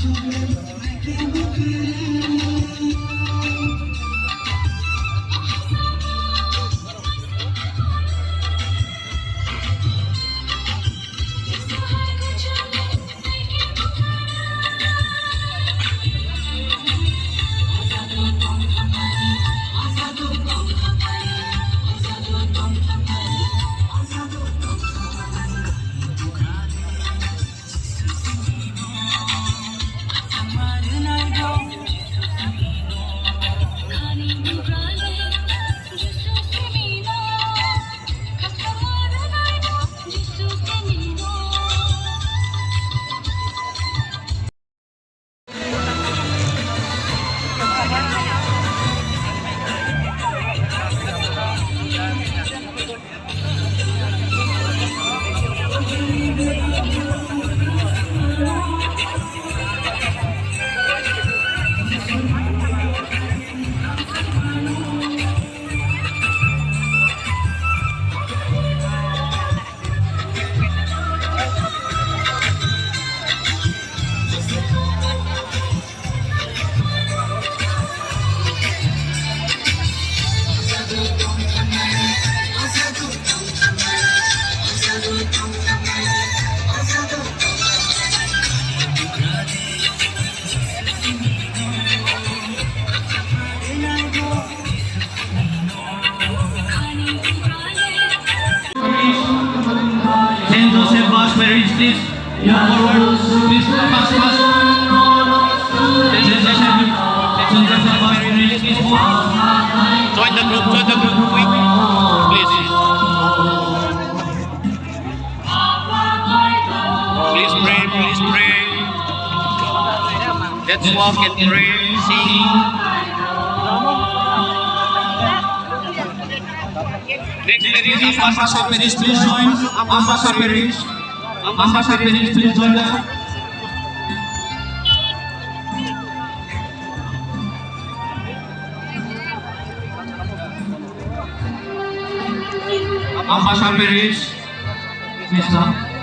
Please move forward. Please fast, fast. Please move. Join the group quick. Please. Please pray. Let's walk and pray, sing. Next parish, Ambassador Parish, please join. Ambassador Parish, please join us. Ambassador Parish, please come.